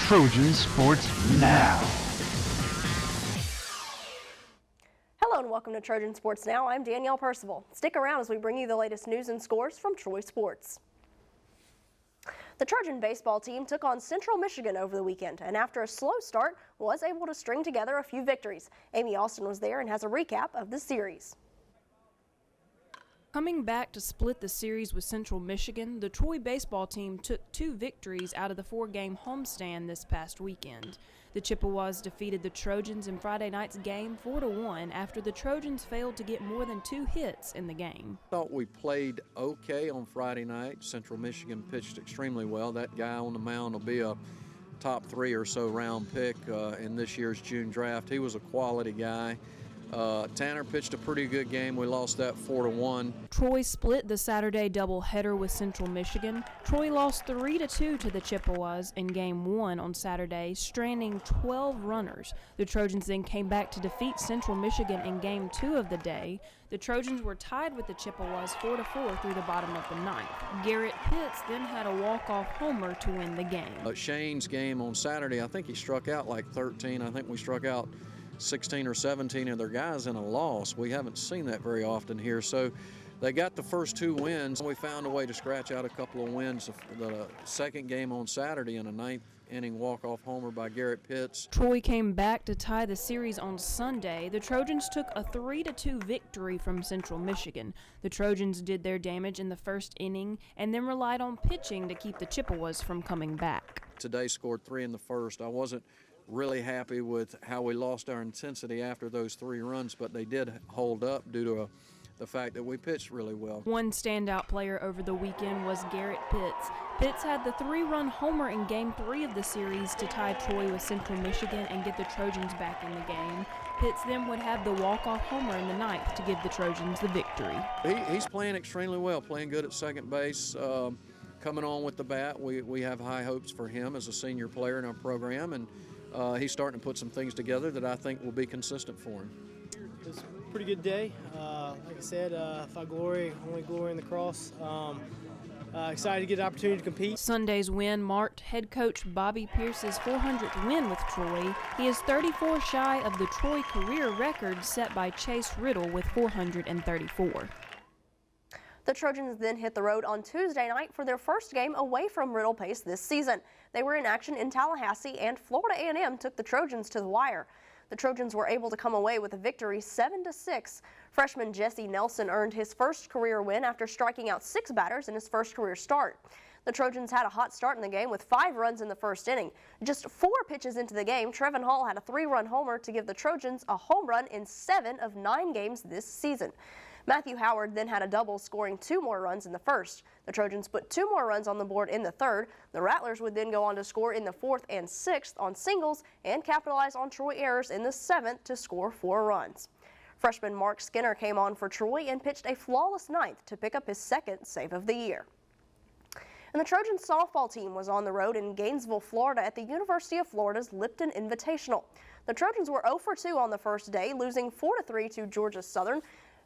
Trojan Sports Now. Hello and welcome to Trojan Sports Now. I'm Danielle Percival. Stick around as we bring you the latest news and scores from Troy Sports. The Trojan baseball team took on Central Michigan over the weekend and after a slow start was able to string together a few victories. Amy Austin was there and has a recap of the series. Coming back to split the series with Central Michigan, the Troy baseball team took 2 victories out of the 4-game homestand this past weekend. The Chippewas defeated the Trojans in Friday night's game 4-1 after the Trojans failed to get more than 2 hits in the game. I thought we played okay on Friday night. Central Michigan pitched extremely well. That guy on the mound will be a top 3 or so round pick in this year's June draft. He was a quality guy. Tanner pitched a pretty good game. We lost that 4-1. Troy split the Saturday doubleheader with Central Michigan. Troy lost 3-2 to the Chippewas in Game 1 on Saturday, stranding 12 runners. The Trojans then came back to defeat Central Michigan in Game 2 of the day. The Trojans were tied with the Chippewas 4-4 through the bottom of the 9th. Garrett Pitts then had a walk-off homer to win the game. Shane's game on Saturday, I think he struck out like 13. I think we struck out 16 or 17 of their guys in a loss. We haven't seen that very often here. So they got the first 2 wins. We found a way to scratch out a couple of wins. The second game on Saturday in a 9th inning walk-off homer by Garrett Pitts. Troy came back to tie the series on Sunday. The Trojans took a 3-2 victory from Central Michigan. The Trojans did their damage in the first inning and then relied on pitching to keep the Chippewas from coming back. Today scored 3 in the first. I wasn't really happy with how we lost our intensity after those 3 runs, but they did hold up due to the fact that we pitched really well. One standout player over the weekend was Garrett Pitts. Pitts had the 3-run homer in Game 3 of the series to tie Troy with Central Michigan and get the Trojans back in the game. Pitts then would have the walk-off homer in the 9th to give the Trojans the victory. He's playing extremely well, playing good at second base. Coming on with the bat, we have high hopes for him as a senior player in our program, and he's starting to put some things together that I think will be consistent for him. It was a pretty good day. Like I said, if I glory, only glory in the cross. Excited to get an opportunity to compete. Sunday's win marked head coach Bobby Pierce's 400th win with Troy. He is 34 shy of the Troy career record set by Chase Riddle with 434. The Trojans then hit the road on Tuesday night for their first game away from Riddle Pace this season. They were in action in Tallahassee, and Florida A&M took the Trojans to the wire. The Trojans were able to come away with a victory 7-6. Freshman Jesse Nelson earned his first career win after striking out 6 batters in his first career start. The Trojans had a hot start in the game with 5 runs in the first inning. Just 4 pitches into the game, Trevin Hall had a 3-run homer to give the Trojans a home run in 7 of 9 games this season. Matthew Howard then had a double, scoring 2 more runs in the first. The Trojans put 2 more runs on the board in the third. The Rattlers would then go on to score in the 4th and 6th on singles and capitalize on Troy errors in the 7th to score 4 runs. Freshman Mark Skinner came on for Troy and pitched a flawless 9th to pick up his 2nd save of the year. And the Trojan softball team was on the road in Gainesville, Florida at the University of Florida's Lipton Invitational. The Trojans were 0 for 2 on the first day, losing 4-3 to Georgia Southern,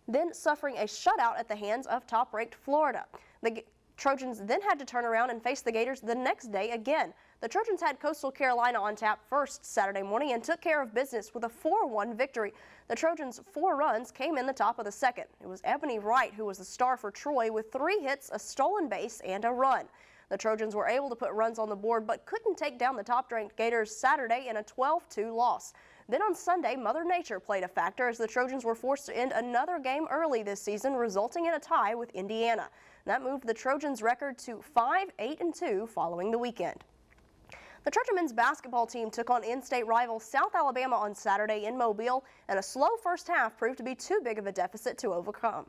then suffering a shutout at the hands of top-ranked Florida. The Trojans then had to turn around and face the Gators the next day again. The Trojans had Coastal Carolina on tap first Saturday morning and took care of business with a 4-1 victory. The Trojans' 4 runs came in the top of the second. It was Ebony Wright who was the star for Troy with 3 hits, a stolen base, and a run. The Trojans were able to put runs on the board but couldn't take down the top-ranked Gators Saturday in a 12-2 loss. Then on Sunday, Mother Nature played a factor as the Trojans were forced to end another game early this season, resulting in a tie with Indiana. That moved the Trojans' record to 5-8-2 following the weekend. The Trojan men's basketball team took on in-state rival South Alabama on Saturday in Mobile, and a slow first half proved to be too big of a deficit to overcome.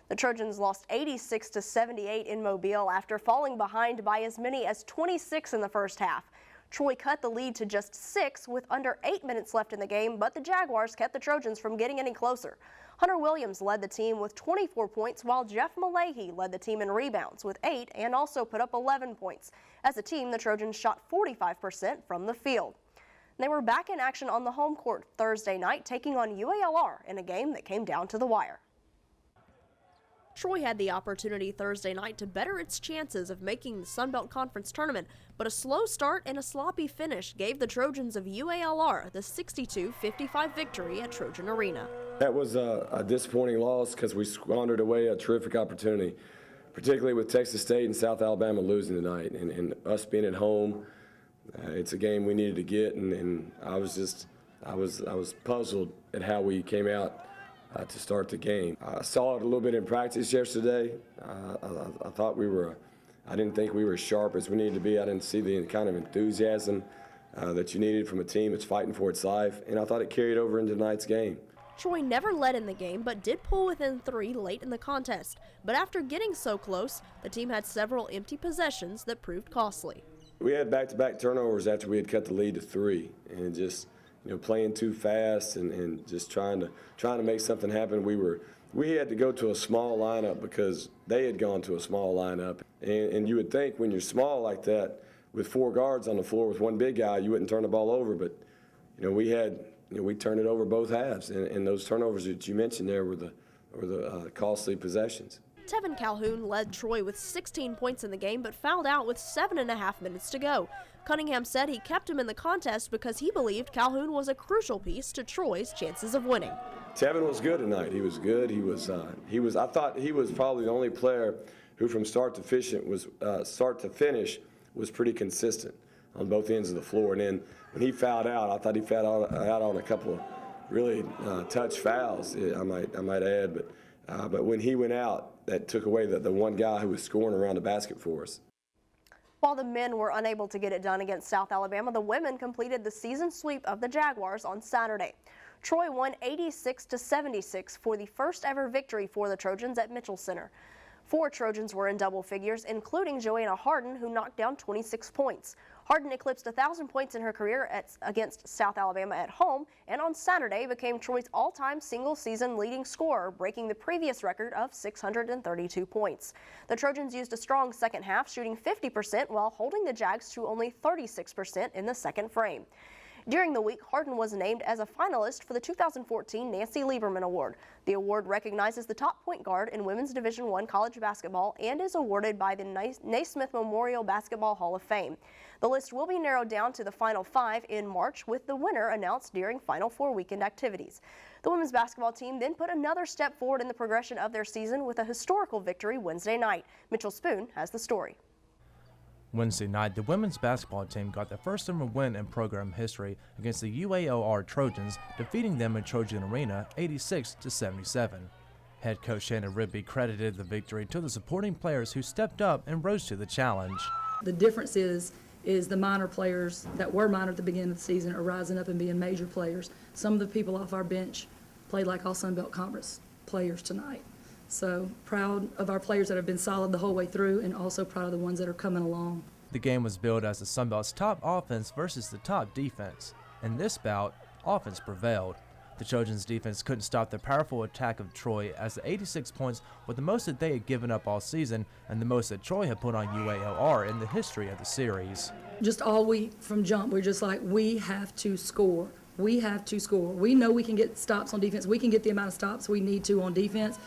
The Trojans lost 86-78 in Mobile after falling behind by as many as 26 in the first half. Troy cut the lead to just 6 with under 8 minutes left in the game, but the Jaguars kept the Trojans from getting any closer. Hunter Williams led the team with 24 points, while Jeff Malahy led the team in rebounds with 8 and also put up 11 points. As a team, the Trojans shot 45% from the field. They were back in action on the home court Thursday night, taking on UALR in a game that came down to the wire. Troy had the opportunity Thursday night to better its chances of making the Sun Belt Conference tournament, but a slow start and a sloppy finish gave the Trojans of UALR the 62-55 victory at Trojan Arena. That was a disappointing loss because we squandered away a terrific opportunity, particularly with Texas State and South Alabama losing tonight, and us being at home. It's a game we needed to get, and I was puzzled at how we came out to start the game. I saw it a little bit in practice yesterday. I thought I didn't think we were as sharp as we needed to be. I didn't see the kind of enthusiasm that you needed from a team that's fighting for its life, and I thought it carried over into tonight's game. Troy never led in the game, but did pull within 3 late in the contest. But after getting so close, the team had several empty possessions that proved costly. We had back-to-back turnovers after we had cut the lead to 3, and just playing too fast and just trying to make something happen. We had to go to a small lineup because they had gone to a small lineup, and you would think when you're small like that with 4 guards on the floor with 1 big guy, you wouldn't turn the ball over, but we turned it over both halves, and those turnovers that you mentioned there were the costly possessions. Tevin Calhoun led Troy with 16 points in the game, but fouled out with 7.5 minutes to go. Cunningham said he kept him in the contest because he believed Calhoun was a crucial piece to Troy's chances of winning. Tevin was good tonight. He was good. I thought he was probably the only player who, from start to finish, was pretty consistent on both ends of the floor. And then when he fouled out, I thought he fouled out on a couple of really touch fouls, I might add. But when he went out, that took away the one guy who was scoring around the basket for us. While the men were unable to get it done against South Alabama, the women completed the season sweep of the Jaguars on Saturday. Troy won 86-76 for the first ever victory for the Trojans at Mitchell Center. 4 Trojans were in double figures, including Joanna Harden, who knocked down 26 points. Harden eclipsed 1,000 points in her career against South Alabama at home, and on Saturday became Troy's all-time single-season leading scorer, breaking the previous record of 632 points. The Trojans used a strong second half, shooting 50% while holding the Jags to only 36% in the second frame. During the week, Harden was named as a finalist for the 2014 Nancy Lieberman Award. The award recognizes the top point guard in women's Division I college basketball and is awarded by the Naismith Memorial Basketball Hall of Fame. The list will be narrowed down to the Final 5 in March, with the winner announced during Final 4 weekend activities. The women's basketball team then put another step forward in the progression of their season with a historical victory Wednesday night. Mitchell Spoon has the story. Wednesday night, the women's basketball team got their first ever win in program history against the UALR Trojans, defeating them in Trojan Arena 86-77. Head coach Shannon Rigby credited the victory to the supporting players who stepped up and rose to the challenge. The difference is the minor players that were minor at the beginning of the season are rising up and being major players. Some of the people off our bench played like all Sun Belt Conference players tonight. So proud of our players that have been solid the whole way through, and also proud of the ones that are coming along. The game was billed as the Sun Belt's top offense versus the top defense. In this bout, offense prevailed. The Trojans' defense couldn't stop the powerful attack of Troy, as the 86 points were the most that they had given up all season and the most that Troy had put on UALR in the history of the series. Just all week from jump, we're just like, we have to score. We have to score. We know we can get stops on defense. We can get the amount of stops we need to on defense.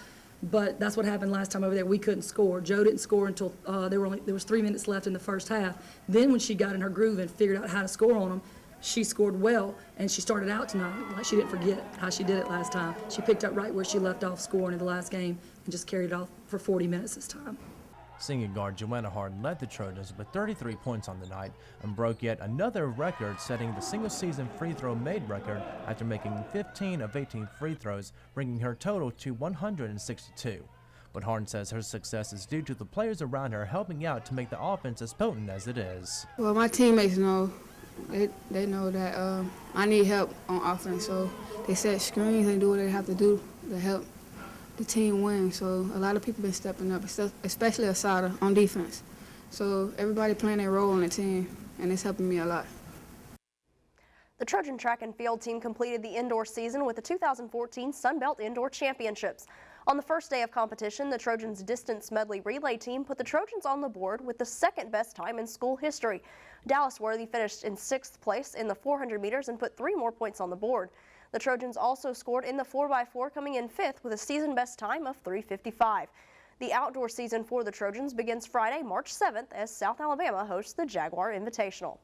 But that's what happened last time over there. We couldn't score. Joe didn't score until there was 3 minutes left in the first half. Then when she got in her groove and figured out how to score on them, she scored well, and she started out tonight like she didn't forget how she did it last time. She picked up right where she left off scoring in the last game and just carried it off for 40 minutes this time. Senior guard Joanna Harden led the Trojans with 33 points on the night and broke yet another record, setting the single-season free throw made record after making 15 of 18 free throws, bringing her total to 162. But Harden says her success is due to the players around her helping out to make the offense as potent as it is. Well, my teammates know. They know that I need help on offense, so they set screens and do what they have to do to help the team win. So a lot of people been stepping up, especially Asada on defense. So everybody playing their role on the team, and it's helping me a lot. The Trojan track and field team completed the indoor season with the 2014 Sun Belt Indoor Championships. On the first day of competition, the Trojans distance medley relay team put the Trojans on the board with the second best time in school history. Dallas Worthy finished in 6th place in the 400 meters and put 3 more points on the board. The Trojans also scored in the 4x4, coming in 5th with a season best time of 3:55. The outdoor season for the Trojans begins Friday, March 7th as South Alabama hosts the Jaguar Invitational.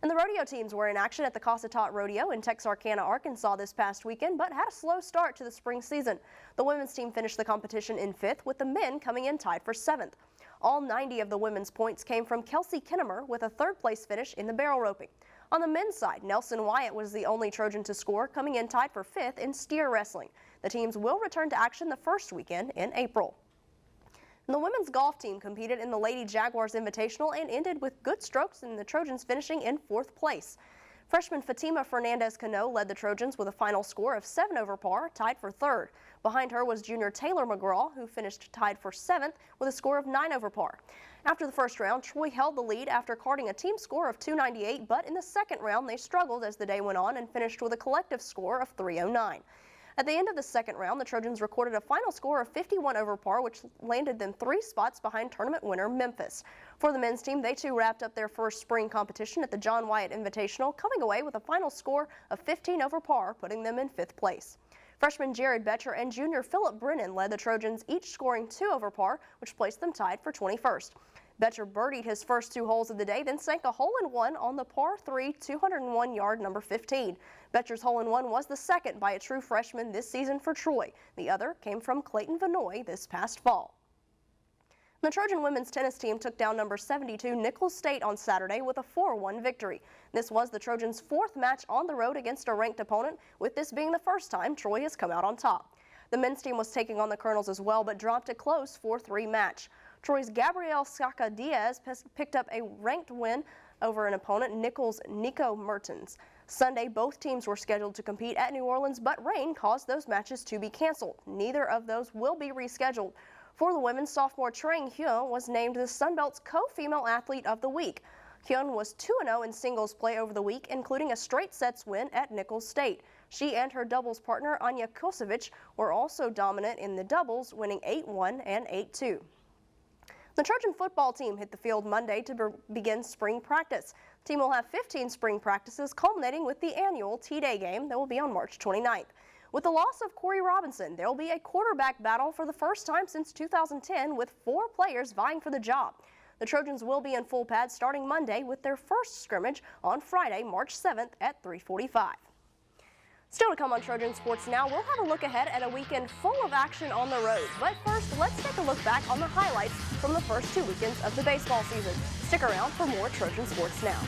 And the rodeo teams were in action at the Cossatot Rodeo in Texarkana, Arkansas this past weekend, but had a slow start to the spring season. The women's team finished the competition in 5th, with the men coming in tied for 7th. All 90 of the women's points came from Kelsey Kinnemer with a 3rd place finish in the barrel roping. On the men's side, Nelson Wyatt was the only Trojan to score, coming in tied for 5th in steer wrestling. The teams will return to action the first weekend in April. And the women's golf team competed in the Lady Jaguars Invitational and ended with good strokes, in the Trojans finishing in 4th place. Freshman Fatima Fernandez-Cano led the Trojans with a final score of 7 over par, tied for 3rd. Behind her was junior Taylor McGraw, who finished tied for 7th with a score of 9 over par. After the first round, Troy held the lead after carding a team score of 298, but in the second round they struggled as the day went on and finished with a collective score of 309. At the end of the second round, the Trojans recorded a final score of 51 over par, which landed them 3 spots behind tournament winner Memphis. For the men's team, they too wrapped up their first spring competition at the John Wyatt Invitational, coming away with a final score of 15 over par, putting them in 5th place. Freshman Jared Betcher and junior Philip Brennan led the Trojans, each scoring 2 over par, which placed them tied for 21st. Betcher birdied his first 2 holes of the day, then sank a hole-in-one on the par 3 201-yard number 15. Betcher's hole-in-one was the second by a true freshman this season for Troy. The other came from Clayton Vanoy this past fall. The Trojan women's tennis team took down number 72 Nichols State on Saturday with a 4-1 victory. This was the Trojans' 4th match on the road against a ranked opponent, with this being the first time Troy has come out on top. The men's team was taking on the Colonels as well, but dropped a close 4-3 match. Troy's Gabrielle Saka Diaz picked up a ranked win over an opponent, Nichols' Nico Mertens. Sunday, both teams were scheduled to compete at New Orleans, but rain caused those matches to be canceled. Neither of those will be rescheduled. For the women, sophomore Trang Hyun was named the Sunbelt's co-female athlete of the week. Hyun was 2-0 in singles play over the week, including a straight sets win at Nichols State. She and her doubles partner, Anya Kosevich, were also dominant in the doubles, winning 8-1 and 8-2. The Trojan football team hit the field Monday to begin spring practice. The team will have 15 spring practices, culminating with the annual T-Day game that will be on March 29th. With the loss of Corey Robinson, there will be a quarterback battle for the first time since 2010, with 4 players vying for the job. The Trojans will be in full pads starting Monday with their first scrimmage on Friday, March 7th at 3:45. Still to come on Trojan Sports Now, we'll have a look ahead at a weekend full of action on the road. But first, let's take a look back on the highlights from the first 2 weekends of the baseball season. Stick around for more Trojan Sports Now.